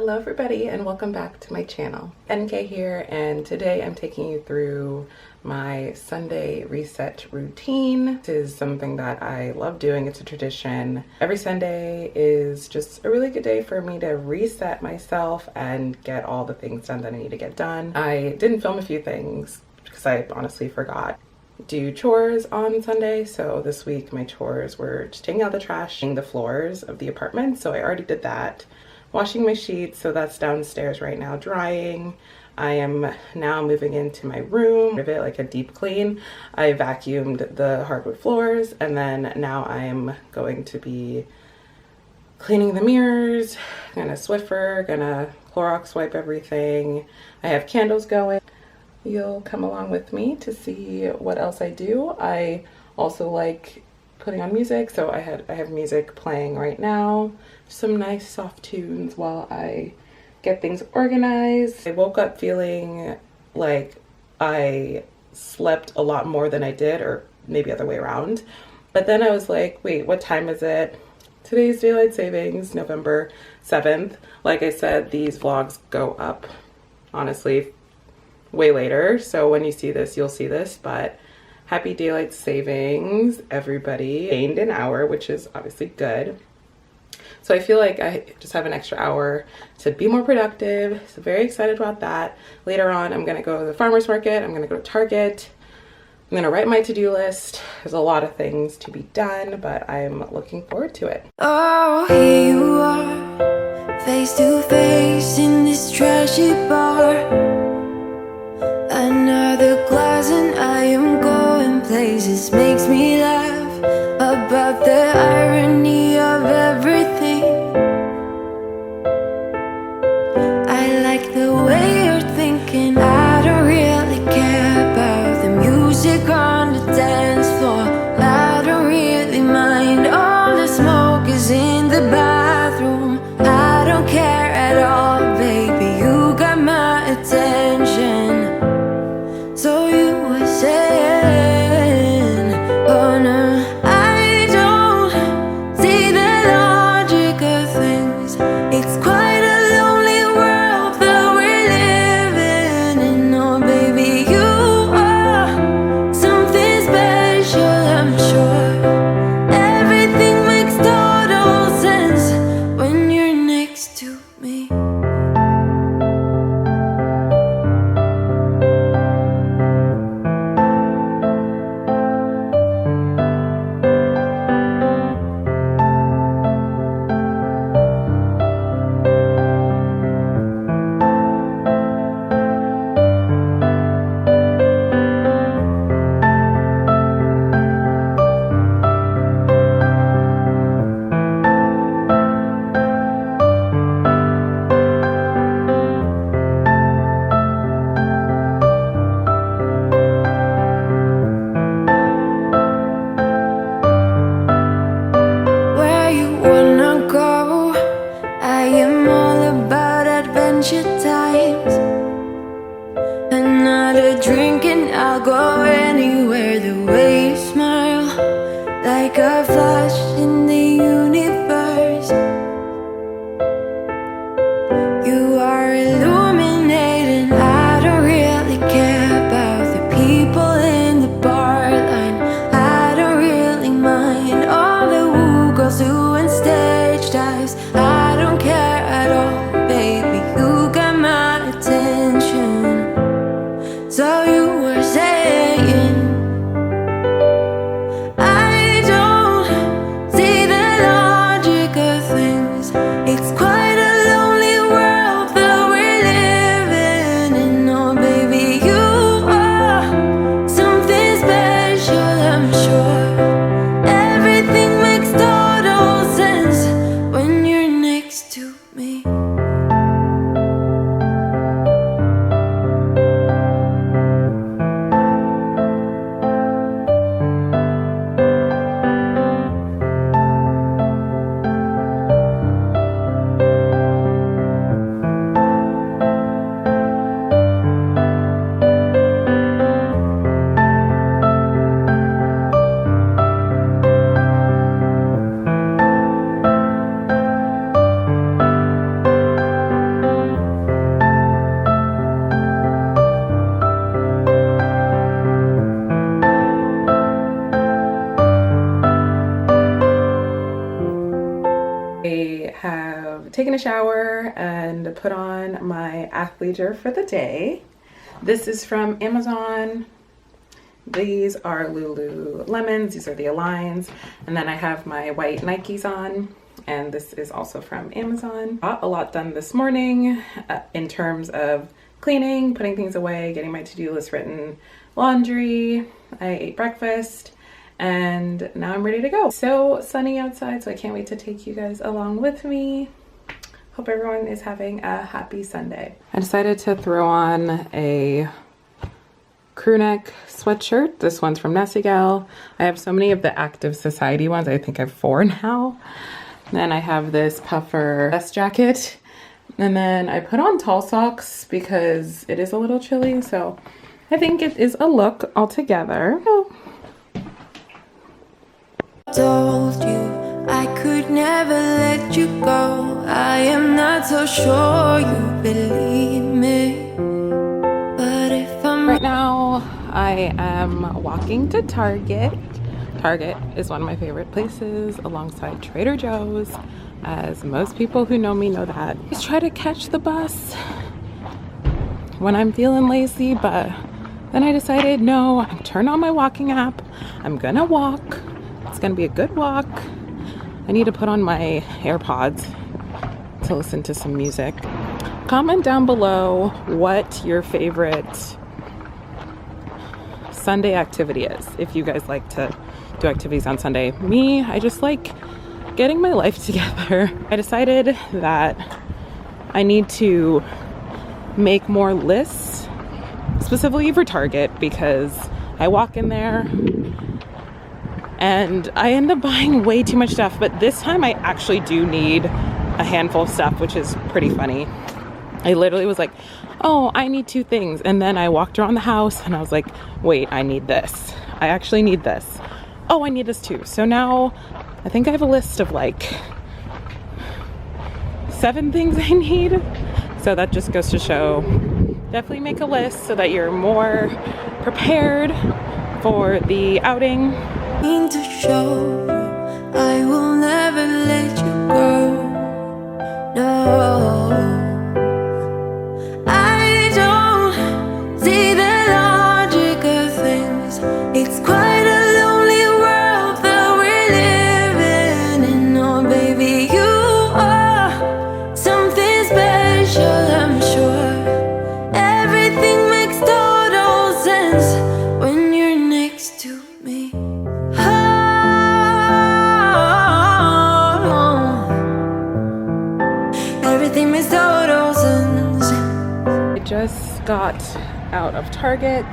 Hello everybody and welcome back to my channel. NK here, and today I'm taking you through my Sunday reset routine. This is something that I love doing. It's a tradition. Every Sunday is just a really good day for me to reset myself and get all the things done that I need to get done. I didn't film a few things because I honestly forgot. Do chores on Sunday, so this week my chores were just taking out the trash, the floors of the apartment, so I already did that. Washing my sheets, so that's downstairs right now drying. I am now moving into my room, give it like a deep clean. I vacuumed the hardwood floors, and then now I am going to be cleaning the mirrors, gonna Swiffer, gonna Clorox wipe everything. I have candles going. You'll come along with me to see what else I do. I also like putting on music, so I have music playing right now. Some nice soft tunes while I get things organized. I woke up feeling like I slept a lot more than I did, or maybe other way around. But then I was like, wait, what time is it? Today's daylight savings, November 7th. Like I said, these vlogs go up, honestly, way later. So when you see this, you'll see this, but happy daylight savings, everybody. Gained an hour, which is obviously good. So I feel like I just have an extra hour to be more productive. So very excited about that. Later on, I'm gonna go to the farmer's market. I'm gonna go to Target. I'm gonna write my to-do list. There's a lot of things to be done, but I'm looking forward to it. Oh, here you are, face to face in this trashy bar. Another glass and I am going places. Makes me laugh about the irony of everything. I like the way you're thinking. I don't really care about the music on the dance floor. I don't really mind all the smoke is in the bathroom. I don't care at all, baby, you got my attention. So you were saying, oh no, I don't see the logic of things. It's quite a lonely world that we're living in. Oh baby, you are something special, I'm sure. Everything makes total sense when you're next to me. Times another drink and I'll go anywhere. The way you smile, like a flash in the universe. You are illuminating. I don't really care about the people in the bar line. I don't really mind all the woo girls doing stage dives. I don't care at all, baby, you got my attention. So you were saying, I don't see the logic of things. It's quite a lonely world that we're living in. Oh baby, you are something special, I'm sure. Everything makes total sense when you're next taken a shower and put on my athleisure for the day. This is from Amazon. These are Lululemons. These are the Aligns. And then I have my white Nikes on. And this is also from Amazon. Got a lot done this morning in terms of cleaning, putting things away, getting my to-do list written, laundry. I ate breakfast. And now I'm ready to go. So sunny outside, so I can't wait to take you guys along with me. Hope everyone is having a happy Sunday. I decided to throw on a crew neck sweatshirt. This one's from Nasty Gal. I have so many of the Active Society ones. I think I have 4 now. Then I have this puffer vest jacket. And then I put on tall socks because it is a little chilly. So I think it is a look altogether. Oh. Told you I could never let you go. I am not so sure you believe me. But if I'm right now, I am walking to Target. Target is one of my favorite places alongside Trader Joe's, as most people who know me know that. I just try to catch the bus when I'm feeling lazy, but then I decided no, I'm turn on my walking app. I'm gonna walk. It's gonna be a good walk. I need to put on my AirPods to listen to some music. Comment down below what your favorite Sunday activity is. If you guys like to do activities on Sunday. Me, I just like getting my life together. I decided that I need to make more lists, specifically for Target, because I walk in there and I end up buying way too much stuff, but this time I actually do need a handful of stuff, which is pretty funny. I literally was like, oh, I need 2 things. And then I walked around the house and I was like, wait, I need this. I actually need this. Oh, I need this too. So now I think I have a list of like 7 things I need. So that just goes to show, definitely make a list so that you're more prepared for the outing. mean to show you I will never let you go. No, I don't see the logic of things. It's quite a lonely world that we're living in. Oh baby, you are something special, I'm sure. Everything makes total sense when you're next to me. Everything makes total sense. I just got out of Target.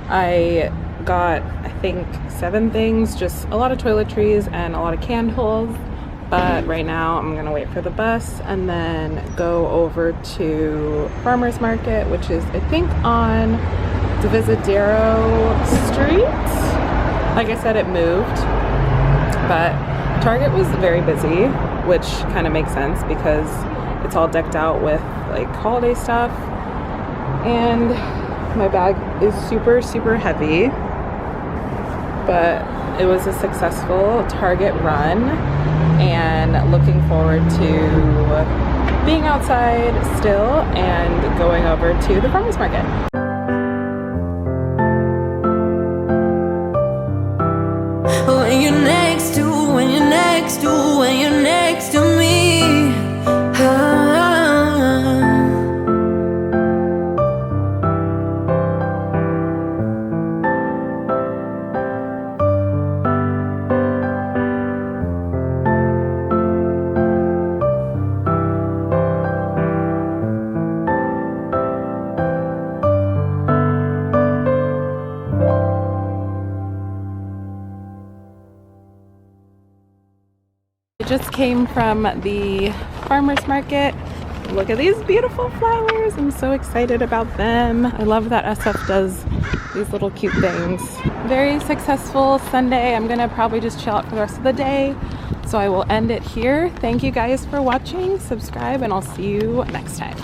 I got, I think, 7 things, just a lot of toiletries and a lot of candles. But right now I'm gonna wait for the bus and then go over to Farmer's Market, which is, I think, on Divisadero Street. Like I said, it moved, but Target was very busy, which kind of makes sense because it's all decked out with like holiday stuff. And my bag is super, super heavy, but it was a successful Target run and looking forward to being outside still and going over to the farmer's market. When you're next to, when you're next to, when you're next to me. I just came from the farmer's market. Look at these beautiful flowers. I'm so excited about them. I love that SF does these little cute things. Very successful Sunday. I'm gonna probably just chill out for the rest of the day. So I will end it here. Thank you guys for watching. Subscribe and I'll see you next time.